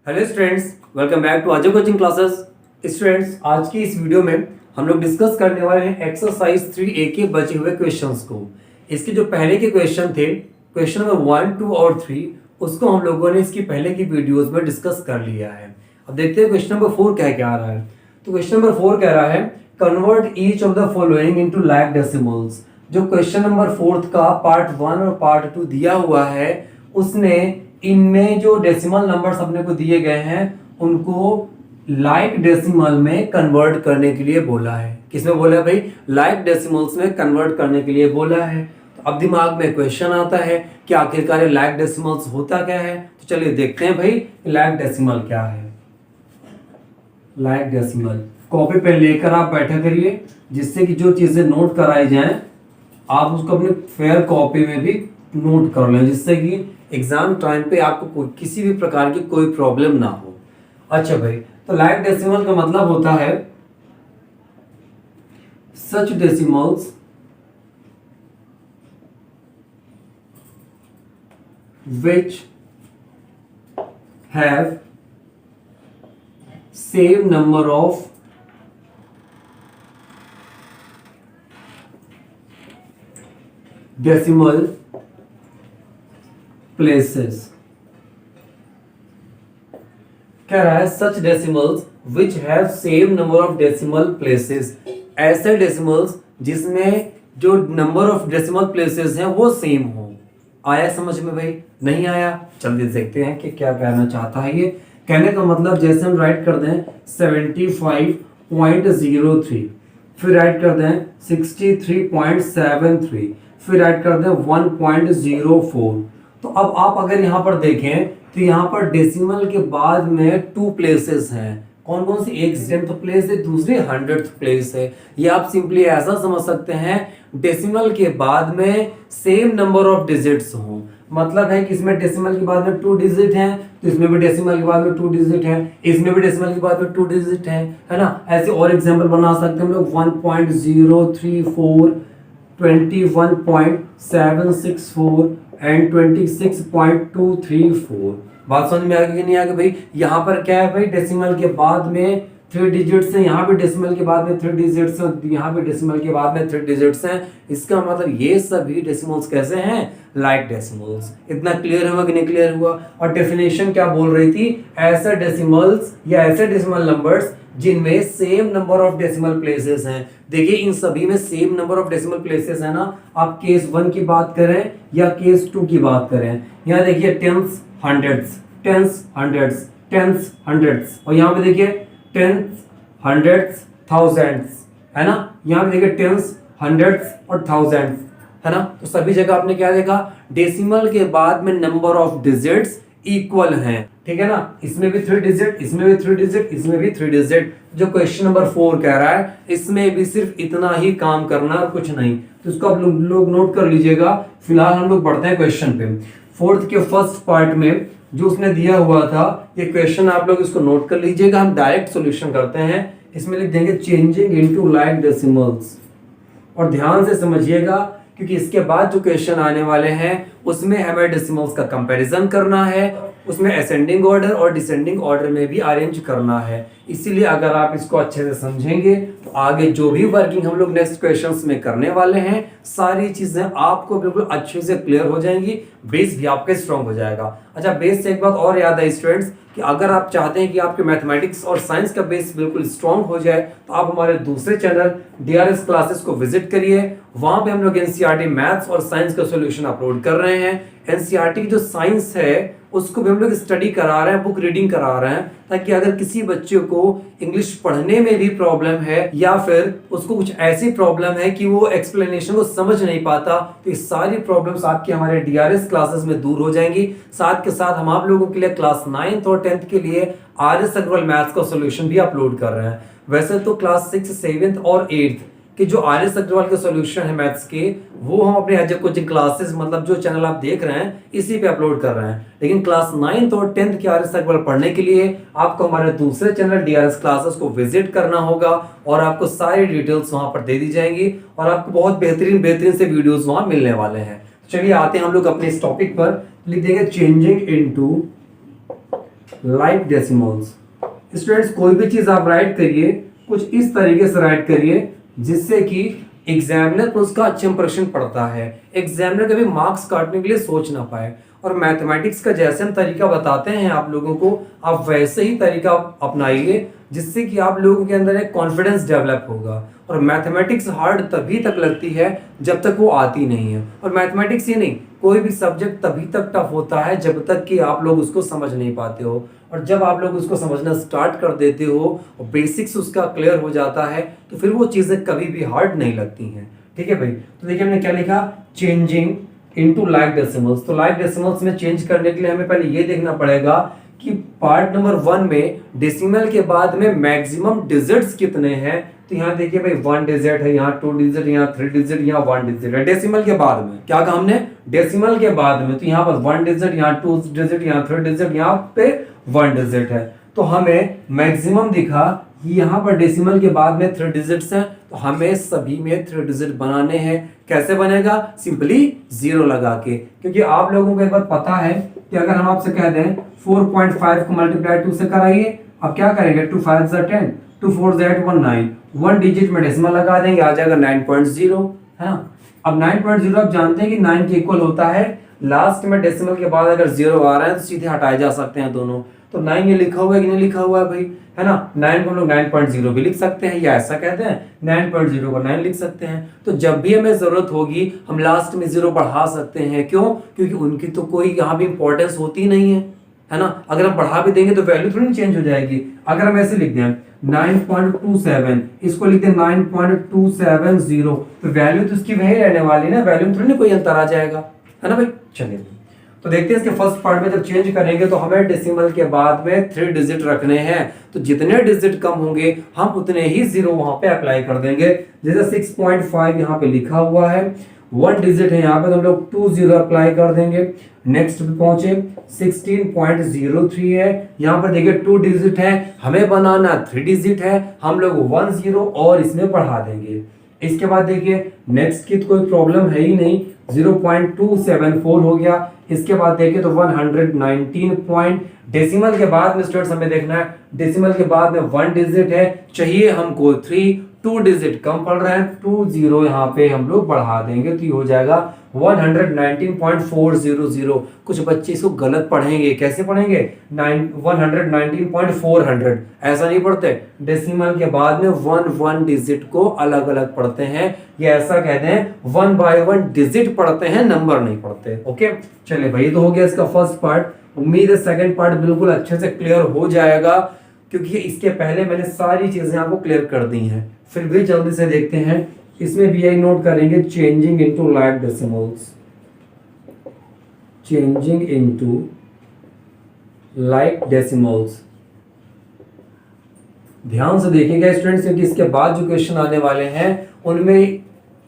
Hello students, welcome back to Ajay coaching classes. Students, आज की इस वीडियो में हम लोग डिस्कस करने वाले हैं एक्सरसाइज 3A के बचे हुए क्वेश्चंस को। इसके जो पहले के क्वेश्चन थे, क्वेश्चन नंबर 1, 2 और 3, उसको हम लोगों ने इसकी पहले की वीडियोस में डिस्कस कर लिया है। अब देखते हैं क्वेश्चन नंबर 4 क्या आ रहा है। तो क्वेश्चन नंबर 4 कह रहा है convert each of the following into like decimals. जो क्वेश्चन नंबर 4 का पार्ट 1 और पार्ट 2 दिया हुआ है, उसने इनमें जो डेसिमल नंबर्स अपने को दिए गए हैं उनको लाइक डेसिमल में कन्वर्ट करने के लिए बोला है। किसमें बोला है भाई? लाइक डेसिमल्स में कन्वर्ट करने के लिए बोला है। तो अब दिमाग में क्वेश्चन आता है कि आखिरकार लाइक डेसिमल्स होता क्या है। तो चलिए देखते हैं भाई लाइक डेसिमल क्या है। लाइक डेसिमल कॉपी पे लेकर आप बैठा करिए, जिससे कि जो चीजें नोट कराई जाएं आप उसको अपने फेयर कॉपी में भी नोट कर लें, जिससे कि एग्जाम टाइम पे आपको किसी भी प्रकार की कोई प्रॉब्लम ना हो। अच्छा भाई, तो लाइक डेसिमल का मतलब होता है such decimals which have same number of decimal places। कह रहा है such decimals which have same number of decimal places. ऐसे डेसिमल्स जिसमें जो नंबर ऑफ डेसिमल प्लेसेस हैं वो सेम हो। आया समझ में भाई? नहीं आया? चलिए देखते हैं कि क्या कहना चाहता है ये। कहने का मतलब जैसे हम राइट कर दें 75.03, फिर राइट कर दें 63.73, फिर राइट कर दें 1.04। तो अब आप अगर यहाँ पर देखें तो यहाँ पर डेसिमल के बाद में 2 प्लेसेस हैं। कौन कौन सी? एक 10th प्लेस है, दूसरी 100th प्लेस है। ये आप सिंपली ऐसा समझ सकते हैं डेसिमल के बाद में सेम नंबर ऑफ डिजिट्स हों। मतलब है कि इसमें डेसिमल के बाद में 2 डिजिट हैं, तो इसमें भी डेसिमल के बाद में 2 डिजिट हैं, इसमें भी डेसिमल के बाद में 2 डिजिट हैं, है ना। ऐसे और एग्जांपल बना सकते हैं हम लोग 1.034, 21.764 एंड 26.234। बात समझ में आ गई कि नहीं आ गई भाई? यहाँ पर क्या है भाई? डेसिमल के बाद में 3 डिजिट्स हैं, यहाँ भी डेसिमल के बाद में 3 डिजिट्स हैं, यहाँ भी डेसिमल के बाद में 3 डिजिट्स हैं। इसका मतलब ये सभी डेसिमल्स कैसे हैं? Like decimals. इतना क्लियर हुआ कि नहीं क्लियर हुआ? और डेफिनेशन क्या बोल रही थी? ऐसे डेसिमल्स या ऐसे डेसिमल नंबर्स जिनमें same number of decimal places हैं। देखिए इन सभी में same number of decimal places है ना। आप केस 1 की बात करें या केस 2 की बात करें, यहाँ देखिए tens, hundreds, tens, hundreds, tens, hundreds, और यहाँ पे देखिए टेंस, हंड्रेड्स, थाउजेंड्स, है ना। यहाँ पे देखिए टेंस, हंड्रेड्स और थाउजेंड्स, है ना। तो सभी जगह आपने क्या देखा? डेसिमल के बाद में नंबर ऑफ डिजिट्स इक्वल हैं, ठीक है ना। इसमें भी 3 डिजिट, इसमें भी 3 डिजिट, इसमें भी 3 डिजिट। जो क्वेश्चन नंबर 4 कह रहा है इसमें भी सिर्फ इतना ही काम करना और कुछ नहीं। तो इसको आप लोग नोट कर लीजिएगा। फिलहाल हम लोग बढ़ते हैं क्वेश्चन पे। 4th के फर्स्ट पार्ट में जो उसने दिया हुआ था ये क्वेश्चन, आप लोग इसको नोट कर लीजिएगा। हम डायरेक्ट सॉल्यूशन करते हैं। इसमें लिख देंगे चेंजिंग इनटू लाइक डेसिमल्स, और ध्यान से समझिएगा क्योंकि इसके बाद जो क्वेश्चन आने वाले हैं उसमें हमें डेसिमल्स का कंपैरिजन करना है, उसमें असेंडिंग ऑर्डर और डिसेंडिंग ऑर्डर में भी अरेंज करना है। इसीलिए अगर आप इसको अच्छे से समझेंगे तो आगे जो भी वर्किंग हम लोग नेक्स्ट क्वेश्चंस में करने वाले हैं सारी चीजें आपको बिल्कुल अच्छे से क्लियर हो जाएंगी, बेस भी आपका स्ट्रांग हो जाएगा। अच्छा, बेस से एक बात और याद है स्टूडेंट्स कि अगर आप चाहते हैं कि आपके मैथमेटिक्स और साइंस का बेस बिल्कुल स्ट्रांग हो जाए तो आप हमारे दूसरे चैनल डीआरएस क्लासेस को विजिट करिए। वहां पे हम लोग एनसीईआरटी मैथ्स और साइंस का सॉल्यूशन अपलोड कर रहे हैं। एनसीईआरटी की जो साइंस है उसको भी हम लोग स्टडी करा रहे हैं, बुक रीडिंग करा रहे हैं, ताकि अगर किसी बच्चे को इंग्लिश पढ़ने में भी प्रॉब्लम है या फिर उसको कुछ ऐसी प्रॉब्लम है कि वो एक्सप्लेनेशन को समझ नहीं पाता, तो ये सारी प्रॉब्लम्स आपकी हमारे डीआरएस क्लासेस में दूर हो जाएंगी। साथ के साथ हम आप लोगों के लिए क्लास 9th और 10th के लिए आर.एस. अग्रवाल मैथ्स का सॉल्यूशन भी अपलोड कर रहे हैं। वैसे तो क्लास 6, 7th और 8th कि जो आर.एस. अग्रवाल के सॉल्यूशन है मैथ्स के, वो हम अपने अजय कोचिंग क्लासेस, मतलब जो चैनल आप देख रहे हैं इसी पे अपलोड कर रहे हैं। लेकिन क्लास 9th और 10th के आर.एस. अग्रवाल पढ़ने के लिए आपको हमारे दूसरे चैनल डीआरएस क्लासेस को विजिट करना होगा और आपको सारी डिटेल्स वहां पर दे दी जाएंगी और आपको बहुत बेहतरीन से वीडियोस वहां मिलने वाले हैं। चलिए आते हैं हम लोग अपने इस टॉपिक पर। लिख देंगे changing into like decimals. Students कोई भी चीज आप राइट करिए कुछ इस तरीके से राइट करिए जिससे कि एग्जामिनर पर उसका अच्छा इंप्रेशन पड़ता है, एग्जामिनर कभी मार्क्स काटने के लिए सोच ना पाए। और मैथमेटिक्स का जैसे हम तरीका बताते हैं आप लोगों को, आप वैसे ही तरीका अपनाइए जिससे कि आप लोगों के अंदर एक कॉन्फिडेंस डेवलप होगा। और मैथमेटिक्स हार्ड तभी तक लगती है जब तक वो आती नहीं है। और मैथमेटिक्स ही नहीं, कोई भी सब्जेक्ट तभी तक टफ होता है जब तक कि आप लोग उसको समझ नहीं पाते हो। और जब आप लोग उसको समझना स्टार्ट कर देते हो और बेसिक्स उसका क्लियर हो जाता है तो फिर वो चीज़ें कभी भी हार्ड नहीं लगती हैं। ठीक है भाई, तो देखिए हमने क्या लिखा, चेंजिंग इनटू लाइक डेसिमल्स। तो लाइक डेसिमल्स में चेंज करने के लिए हमें पहले ये देखना पड़ेगा कि पार्ट नंबर 1 में डेसिमल के बाद में मैक्सिमम डिजिट्स कितने हैं। तो यहाँ देखिए भाई 1 डिजिट है, यहाँ 2 डिजिट, यहाँ 3 डिजिट, यहाँ 1 डिजिट है। डेसिमल के बाद में क्या कहा हमने, डेसिमल के बाद में, तो यहाँ पर 1 डिजिट, यहाँ 2 डिजिट, यहाँ 3 डिजिट, यहाँ पे 1 डिजिट है। तो हमें मैक्सिमम दिखा कि यहाँ पर डेसिमल के बाद में 3 डिजिट्स हैं, तो हमें सभी में 3 डिजिट बनाने हैं। कैसे बनेगा, सिंपली 0 लगा के। क्योंकि आप लोगों को एक बात पता है कि अगर हम आपसे कह दें 4.5 को मल्टीप्लाई 2 से कराइए, अब क्या करेंगे, 2 5 ज़ा 10, 2 4 ज़ा 8, 1 9, 1 डिजिट में डेसिमल लगा देंगे, आ जाएगा 9.0 है ना। अब 9.0 आप जानते हैं कि 9 के इक्वल होता है, लास्ट में डेसिमल के बाद अगर 0 आ रहा है तो सीधे हटाए जा सकते हैं दोनों। तो 9 ये लिखा हुआ है कि नहीं लिखा हुआ है भाई, है ना। 9 को हम लोग 9.0 भी लिख सकते हैं, या ऐसा कहते हैं 9.0 को 9 लिख सकते हैं। तो जब भी हमें जरूरत होगी हम लास्ट में 0 बढ़ा सकते हैं। क्यों, क्योंकि उनकी तो कोई यहाँ भी इंपॉर्टेंस होती नहीं है ना। अगर हम बढ़ा भी देंगे तो वैल्यू थोड़ी चेंज हो जाएगी। अगर हम ऐसे लिख दें 9.27, इसको लिख दें 9.270, तो वैल्यू तो इसकी वही रहने वाली है ना, वैल्यू में थोड़ी कोई अंतर आ जाएगा, है ना भाई। चलिए तो देखते हैं इसके फर्स्ट पार्ट में जब चेंज करेंगे तो हमें डेसिमल के बाद में 3 डिजिट रखने हैं। तो जितने डिजिट कम होंगे हम उतने ही 0 वहां पे अप्लाई कर देंगे। जैसे 6.5 यहाँ पे लिखा हुआ है, 1 डिजिट है यहाँ पे, तो हम लोग 2 0 अप्लाई कर देंगे। नेक्स्ट पे पहुंचे 16.03 है, यहाँ पर देखिए 2 डिजिट है, हमें बनाना 3 डिजिट है, हम लोग 1 0 और इसमें बढ़ा देंगे। इसके बाद देखिए नेक्स्ट की तो कोई प्रॉब्लम है ही नहीं, 0.274 हो गया। इसके बाद देखिए तो 119 पॉइंट, डेसिमल के बाद में स्टूडेंट्स हमें देखना है, डेसिमल के बाद में 1 डिजिट है, चाहिए हमको 3, 2 डिजिट कम पड़ रहा है, 2 0 यहाँ पे हम लोग बढ़ा देंगे तो ये हो जाएगा 119.400। कुछ बच्चे इसको गलत पढ़ेंगे, कैसे पढ़ेंगे 119.400, ऐसा नहीं पढ़ते। डेसिमल के बाद में 1 डिजिट को अलग अलग पढ़ते हैं, ये ऐसा कहते हैं 1 बाय 1 डिजिट पढ़ते हैं, नंबर नहीं पढ़ते। ओके चलिए भाई, तो हो गया इसका फर्स्ट पार्ट। उम्मीद है सेकंड पार्ट बिल्कुल अच्छे से क्लियर हो जाएगा, क्योंकि इसके पहले मैंने सारी चीजें आपको क्लियर कर दी हैं। फिर भी जल्दी से देखते हैं, इसमें भी यही नोट करेंगे, changing into like decimals, changing into like decimals. ध्यान से देखिएगा स्टूडेंट्स, क्योंकि इसके बाद जो क्वेश्चन आने वाले हैं उनमें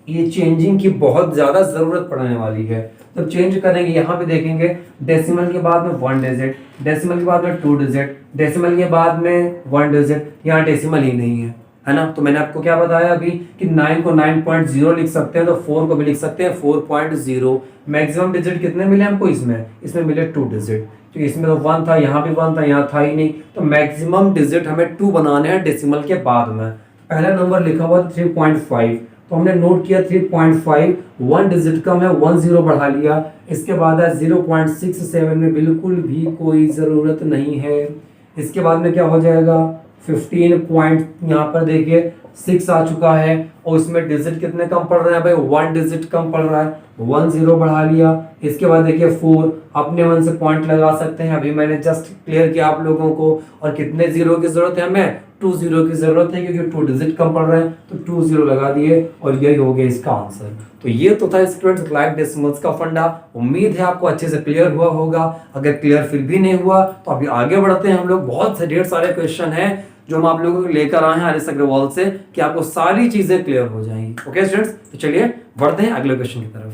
ये चेंजिंग की बहुत ज्यादा जरूरत पड़ने वाली है। तो चेंज करेंगे, यहाँ पे देखेंगे डेसिमल के बाद में 1 डिजिट, डेसिमल के बाद में 2 डिजिट, डेसिमल के बाद में 1 डिजिट, यहाँ डेसिमल ही नहीं है ना। तो मैंने आपको क्या बताया अभी कि 9 को 9.0 लिख सकते हैं, तो 4 को भी लिख सकते हैं 4.0। मैक्सिमम डिजिट कितने मिले हमको, इसमें मिले 2 डिजिट, क्योंकि इसमें तो 1 था, यहाँ भी 1 था, यहाँ था ही नहीं। तो मैक्सिमम डिजिट हमें 2 बनाने हैं डेसिमल के बाद में। पहला नंबर लिखा हुआ 3.5, तो हमने नोट किया 3.5, 1 डिजिट कम है, 1 0 बढ़ा लिया। इसके बाद है 0.67 में बिल्कुल भी कोई ज़रूरत नहीं है। इसके बाद में क्या हो जाएगा 15 पॉइंट, यहाँ पर देखिए 6 आ चुका है, और इसमें डिजिट कितने कम पड़ रहे हैं भाई, 1 डिजिट कम पड़ रहा है, 1 0 बढ़ा लिया। इसके बाद देखिए 4, अपने मन से पॉइंट लगा सकते हैं, अभी मैंने जस्ट क्लियर किया आप लोगों को। और कितने 0 की जरूरत है हमें, 2 0 की जरूरत है, क्योंकि 2 डिजिट कम पड़ रहे हैं, तो 2 0 लगा दिए और यही हो गया इसका आंसर। तो ये तो था स्टूडेंट्स लाइक डेसिमल्स का फंडा। उम्मीद है आपको अच्छे से क्लियर हुआ होगा। अगर क्लियर फिर भी नहीं हुआ तो अभी आगे बढ़ते हैं हम लोग। बहुत से ढेर सारे क्वेश्चन हैं जो हम आप लोगों को लेकर आए हैं आरएस अग्रवाल से, कि आपको सारी चीजें क्लियर हो जाएंगी। ओके स्टूडेंट्स, तो चलिए बढ़ते हैं अगले क्वेश्चन की तरफ।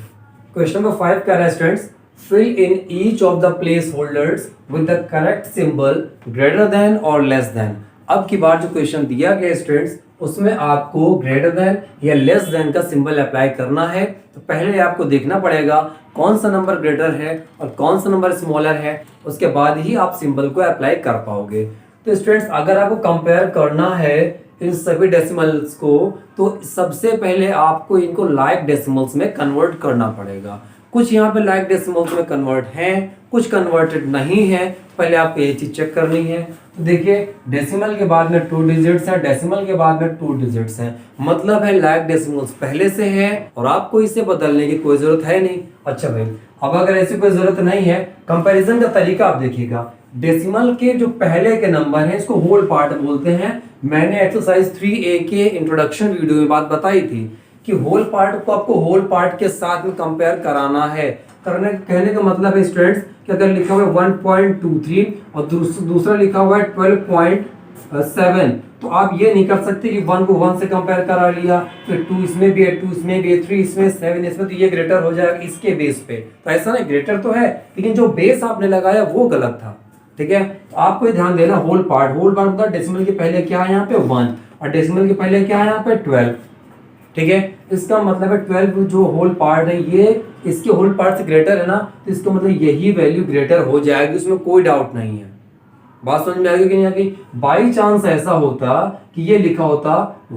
क्वेश्चन नंबर 5 कह रहा है students, fill in each of the placeholders with the correct symbol greater than or less than। अब की बार जो क्वेश्चन दिया गया स्टूडेंट्स उसमें आपको ग्रेटर देन या लेस देन का सिंबल अप्लाई करना है। तो पहले आपको देखना पड़ेगा कौन सा नंबर ग्रेटर है और कौन सा नंबर स्मॉलर है, उसके बाद ही आप सिंबल को अप्लाई कर पाओगे। तो स्टूडेंट्स, अगर आपको कंपेयर करना है इन सभी डेसिमल्स को, तो सबसे पहले आपको इनको लाइक डेसिमल्स में कन्वर्ट करना पड़ेगा। कुछ यहाँ पे लाइक डेसिमल्स में कन्वर्ट हैं, कुछ कन्वर्टेड नहीं है। पहले आपको ये चीज चेक करनी है। तो देखिए, डेसिमल के बाद में 2 डिजिट्स है, डेसिमल के बाद में 2 डिजिट्स हैं, मतलब है लाइक डेसिमल्स पहले से है और आपको इसे बदलने की कोई जरूरत है नहीं। अच्छा भाई, अब अगर ऐसी कोई जरूरत नहीं है, कंपैरिजन का तरीका आप देखिएगा। डेसिमल के जो पहले के नंबर हैं इसको होल पार्ट बोलते हैं। मैंने एक्सरसाइज 3A के इंट्रोडक्शन वीडियो में बात बताई थी कि होल पार्ट को आपको होल पार्ट के साथ में कंपेयर कराना है। कहने का मतलब है स्टूडेंट्स कि अगर लिखा हुआ है 1.23 और दूसरा लिखा हुआ है 12.7, तो आप ये नहीं कर सकते कि 1 को 1 से कंपेयर करा लिया, फिर 2 इसमें भी है, 2 इसमें भी है, 3 इसमें, 7 इसमें, तो ये ग्रेटर हो जाएगा इसके बेस पे। तो ऐसा नहीं, ग्रेटर तो है लेकिन जो बेस आपने लगाया वो गलत था। ठीक है, तो आपको ये ध्यान देना। होल पार्ट होता है डेसिमल के पहले क्या है यहाँ पे 1 और डेसिमल के पहले क्या है यहाँ पे 12। ठीक है, इसका मतलब है 12 जो होल पार्ट है ये इसके होल पार्ट से ग्रेटर है ना, तो इसका मतलब यही वैल्यू ग्रेटर हो जाएगी, उसमें कोई डाउट नहीं है। बात समझ में आ गई कि नहीं आ गई? बाई चांस ऐसा होता कि ये लिखा होता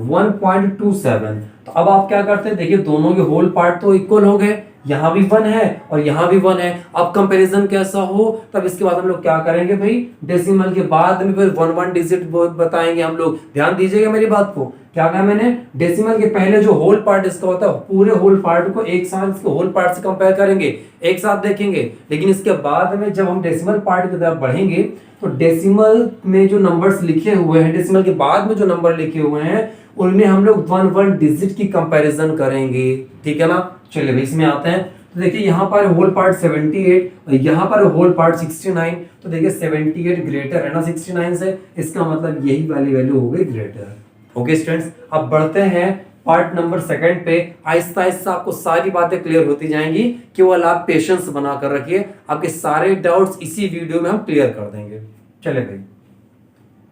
1.27, तो अब आप क्या करते हैं, देखिए दोनों के होल पार्ट तो इक्वल हो गए, यहाँ भी 1 है और यहाँ भी 1 है। अब कंपैरिजन कैसा हो, तब इसके बाद हम लोग क्या करेंगे भाई, डेसिमल के बाद में फिर 1 डिजिट बताएंगे हम लोग। ध्यान दीजिएगा मेरी बात को। क्या कहा मैंने, डेसिमल के पहले जो होल पार्ट इसका होता है पूरे होल पार्ट को एक साथ इसके होल पार्ट से कंपेयर करेंगे, एक साथ देखेंगे। लेकिन इसके बाद में जब हम डेसिमल पार्ट की तरफ बढ़ेंगे तो डेसिमल में जो नंबर्स लिखे हुए हैं, डेसिमल के बाद में जो नंबर लिखे हुए हैं उनमें हम लोग 1 डिजिट की कंपैरिजन करेंगे। ठीक है ना, चलिए भाई इसमें आते हैं। तो देखिए यहाँ पर होल पार्ट 78 और यहाँ पर होल पार्ट 69, तो देखिए 78 ग्रेटर है ना 69 से, इसका मतलब यही वाली वैल्यू हो गई ग्रेटर। ओके स्टूडेंट्स, अब बढ़ते हैं पार्ट नंबर 2 पे। आहिस्ता आहिस्ता आपको सारी बातें क्लियर होती जाएंगी, केवल आप पेशेंस बना कर रखिए, आपके सारे डाउट्स इसी वीडियो में हम क्लियर कर देंगे। चले भाई,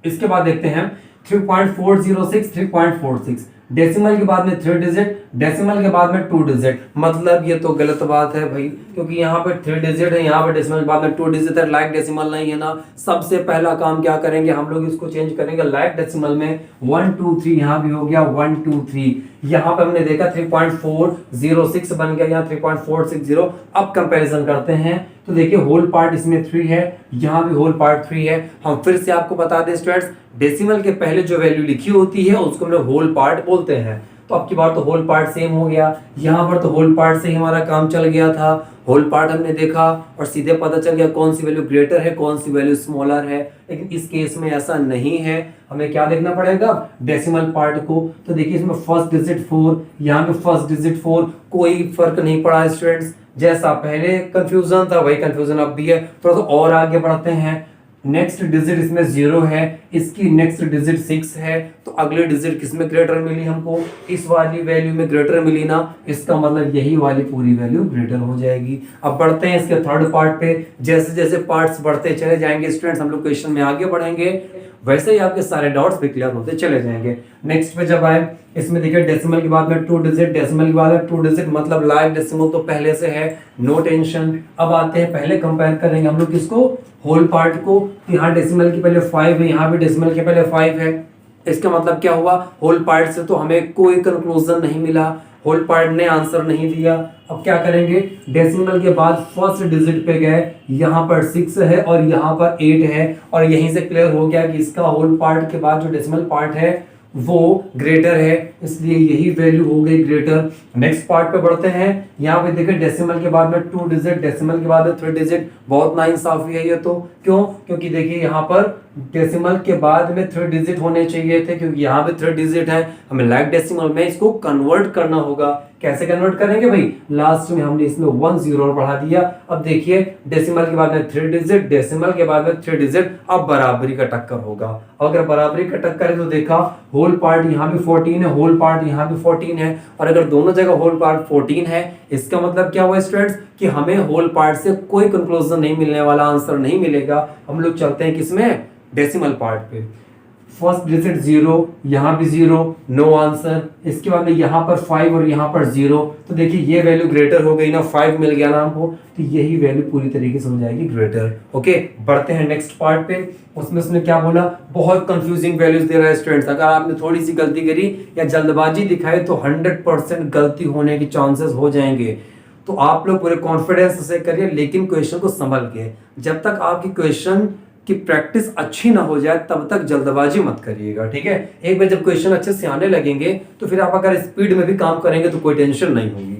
इसके बाद देखते हैं 3.406 3.46, डेसिमल के बाद में 3 डिजिट, डेसिमल के बाद में 2 डिजिट, मतलब ये तो गलत बात है भाई, क्योंकि यहाँ पे 3 डिजिट है, यहाँ पे डेसिमल के बाद में 2 डिजिट है, लाइक डेसिमल नहीं है ना। सबसे पहला काम क्या करेंगे हम लोग, इसको चेंज करेंगे लाइक डेसिमल में। 1 2 3 यहाँ भी हो गया 1 2 3, यहाँ पे हमने देखा 3.406 बन गया, यहाँ 3.460। अब कंपैरिजन करते हैं तो देखिए होल पार्ट इसमें 3 है, यहाँ भी होल पार्ट 3 है। हम फिर से आपको बता दें स्टूडेंट्स, डेसिमल के पहले जो वैल्यू लिखी होती है उसको हम लोग होल पार्ट बोलते हैं। तो अब की बार तो होल पार्ट सेम हो गया, यहाँ पर तो होल पार्ट से ही हमारा काम चल गया था। होल पार्ट हमने देखा और सीधे पता चल गया कौन सी वैल्यू ग्रेटर है, कौन सी वैल्यू स्मॉलर है। लेकिन इस केस में ऐसा नहीं है, हमें क्या देखना पड़ेगा, डेसिमल पार्ट को। तो देखिए इसमें फर्स्ट डिजिट 4, यहाँ पे फर्स्ट डिजिट 4, कोई फर्क नहीं पड़ा स्टूडेंट्स। जैसा पहले कंफ्यूजन था वही कंफ्यूजन अब भी है। थोड़ा सा और आगे बढ़ते हैं, नेक्स्ट डिजिट इसमें 0 है, इसकी नेक्स्ट डिजिट 6 है, तो अगले डिजिट किसमें ग्रेटर मिली हमको, इस वाली वैल्यू में ग्रेटर मिली ना, इसका मतलब यही वाली पूरी वैल्यू ग्रेटर हो जाएगी। अब बढ़ते हैं इसके थर्ड पार्ट पे। जैसे जैसे पार्ट्स बढ़ते चले जाएंगे स्टूडेंट्स, हम लोग क्वेश्चन में आगे बढ़ेंगे, वैसे ही आपके सारे डाउट्स भी क्लियर होते चले जाएंगे। नेक्स्ट पे जब आए, इसमें देखिए डेसिमल के बाद में 2 डिजिट, डेसिमल के बाद में 2 डिजिट, मतलब लाइक डेसिमल तो पहले से है, नो टेंशन। अब आते हैं, पहले कंपेयर करेंगे हम लोग किसको, होल पार्ट को। यहाँ डेसिमल के पहले 5 है, यहाँ भी डेसिमल के पहले 5 है, इसका मतलब क्या हुआ, होल पार्ट से तो हमें कोई कंक्लूजन नहीं मिला, होल पार्ट ने आंसर नहीं दिया। अब क्या करेंगे, डेसिमल के बाद फर्स्ट डिजिट पे गए, यहाँ पर 6 है और यहाँ पर 8 है, और यहीं से क्लियर हो गया कि इसका होल पार्ट के बाद जो डेसिमल पार्ट है वो ग्रेटर है, इसलिए यही वैल्यू हो गई ग्रेटर। नेक्स्ट पार्ट पे बढ़ते हैं, यहाँ पे देखिए डेसिमल के बाद में 2 डिजिट, डेसिमल के बाद में 3 डिजिट, बहुत नाइंसाफी है ये तो। क्यों, क्योंकि देखिए यहाँ पर डेसिमल के बाद में 3 डिजिट होने चाहिए थे, क्योंकि यहाँ पे 3 डिजिट है, हमें लाइक डेसिमल में इसको कन्वर्ट करना होगा। कैसे कन्वर्ट करेंगे भाई, लास्ट में हमने इसमें 1 0 और बढ़ा दिया। अब देखिए डेसिमल के बाद में 3 डिजिट, डेसिमल के बाद में 3 डिजिट, अब बराबरी का टक्कर होगा। अगर बराबरी का टक्कर है तो देखा होल पार्ट यहाँ भी 14 है, होल पार्ट यहाँ भी 14 है, और अगर दोनों जगह होल पार्ट 14 है, इसका मतलब क्या हुआ स्टूडेंट्स कि हमें होल पार्ट से कोई कंक्लूजन नहीं मिलने वाला, आंसर नहीं मिलेगा। हम लोग चलते हैं किसमें, डेसिमल पार्ट पे। फर्स्ट डिजिट 0, यहाँ भी 0, नो आंसर। इसके बाद में यहाँ पर 5 और यहाँ पर 0, तो देखिए ये वैल्यू ग्रेटर हो गई ना, 5 मिल गया ना हमको, तो यही वैल्यू पूरी तरीके से हो जाएगी ग्रेटर। ओके, बढ़ते हैं नेक्स्ट पार्ट पे। उसमें उसने क्या बोला, बहुत कंफ्यूजिंग वैल्यूज दे रहा है स्टूडेंट्स। अगर आपने थोड़ी सी गलती करी या जल्दबाजी दिखाई तो 100% गलती होने के चांसेस हो जाएंगे। तो आप लोग पूरे कॉन्फिडेंस से करिए, लेकिन क्वेश्चन को संभल के। जब तक आपकी क्वेश्चन की प्रैक्टिस अच्छी ना हो जाए तब तक जल्दबाजी मत करिएगा, ठीक है। एक बार जब क्वेश्चन अच्छे से आने लगेंगे तो फिर आप अगर स्पीड में भी काम करेंगे तो कोई टेंशन नहीं होगी।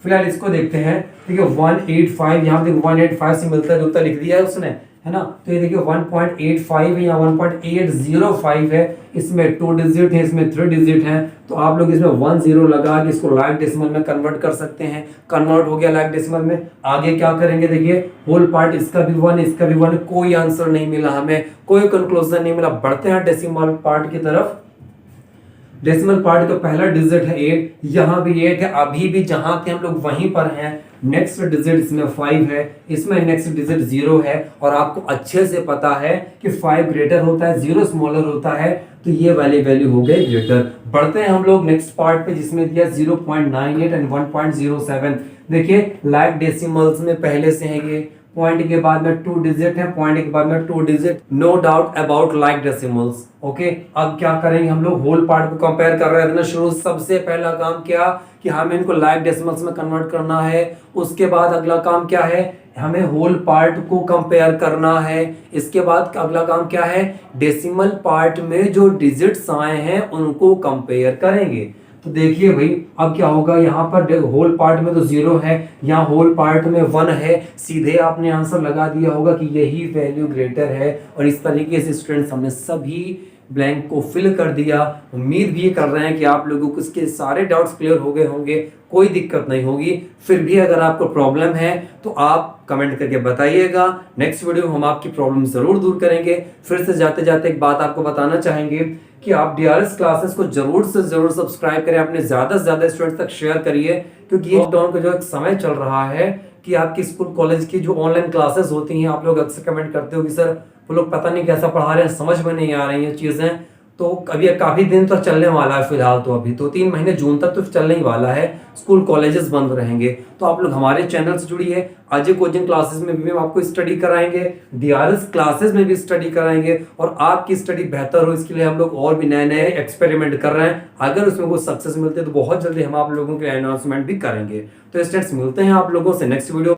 फिलहाल इसको देखते हैं, ठीक है। 185, यहाँ देखो 185 से मिलता जुलता लिख दिया है उसने, है ना। तो ये देखिए 1.85 है या 1.805 है, इसमें 2 डिजिट है, इसमें 3 डिजिट है। तो आप लोग इसमें 10 लगा के इसको लाइक डेसिमल में कन्वर्ट कर सकते हैं। कन्वर्ट हो गया लाइक डेसिमल में। आगे क्या करेंगे, देखिए होल पार्ट, इसका भी 1, इसका भी 1, कोई आंसर नहीं मिला हमें, कोई कंक्लूजन नहीं मिला। बढ़ते हैं डेसिमल पार्ट की तरफ। डेसिमल पार्ट का पहला डिजिट है 8, यहाँ भी 8 है, अभी भी जहां थे हम लोग वहीं पर हैं। नेक्स्ट डिजिट इसमें 5 है, इसमें नेक्स्ट डिजिट 0 है, और आपको अच्छे से पता है कि 5 ग्रेटर होता है, 0 स्मॉलर होता है, तो ये वाली वैल्यू हो गई ग्रेटर। बढ़ते हैं हम लोग नेक्स्ट पार्ट पे जिसमें दिया 0.98 एंड 1.07। देखिए लाइक डेसिमल्स में पहले से है ये, पॉइंट के बाद में 2 डिजिट है, पॉइंट के बाद में 2 digit, no doubt about like decimals. Okay, अब क्या करेंगे हम लोग, होल पार्ट को कंपेयर कर रहे थे ना शुरू। सबसे पहला काम क्या कि हमें इनको लाइक डेसिमल्स में कन्वर्ट करना है। उसके बाद अगला काम क्या है, हमें होल पार्ट को कंपेयर करना है। इसके बाद अगला काम क्या है, डेसिमल पार्ट में जो डिजिट्स आए हैं उनको कंपेयर करेंगे। तो देखिए भाई अब क्या होगा, यहाँ पर होल पार्ट में तो 0 है, यहाँ होल पार्ट में 1 है। सीधे आपने आंसर लगा दिया होगा कि यही वैल्यू ग्रेटर है। और इस तरीके से स्टूडेंट्स हमने सभी ब्लैंक को फिल कर दिया। उम्मीद भी कर रहे हैं कि आप लोगों को इसके सारे डाउट्स क्लियर हो गए होंगे, कोई दिक्कत नहीं होगी। फिर भी अगर आपको प्रॉब्लम है तो आप कमेंट करके बताइएगा। नेक्स्ट वीडियो में हम आपकी प्रॉब्लम जरूर दूर करेंगे। फिर से जाते जाते एक बात आपको बताना चाहेंगे कि आप डीआरएस क्लासेस को जरूर से जरूर सब्सक्राइब करें, अपने ज्यादा से ज्यादा स्टूडेंट्स तक शेयर करिए, क्योंकि ये लॉकडाउन का जो एक समय चल रहा है कि आपकी स्कूल कॉलेज की जो ऑनलाइन क्लासेस होती हैं, आप लोग अक्सर कमेंट करते हो कि सर वो लोग पता नहीं कैसा पढ़ा रहे हैं, समझ में नहीं आ रही हैं चीजें। तो अभी काफी दिन तक चलने वाला है, फिलहाल तो अभी 2-3 महीने जून तक तो चलने ही वाला है, स्कूल कॉलेजेस बंद रहेंगे। तो आप लोग हमारे चैनल से जुड़िए। अजय कोचिंग क्लासेस में भी हम आपको स्टडी कराएंगे, डीआरएस क्लासेस में भी स्टडी कराएंगे, और आपकी स्टडी बेहतर हो इसके लिए हम लोग और भी नए नए एक्सपेरिमेंट कर रहे हैं। अगर उसमें कोई सक्सेस मिलते हैं तो बहुत जल्दी हम आप लोगों के अनाउंसमेंट भी करेंगे। तो स्टूडेंट्स मिलते हैं आप लोगों से नेक्स्ट वीडियो।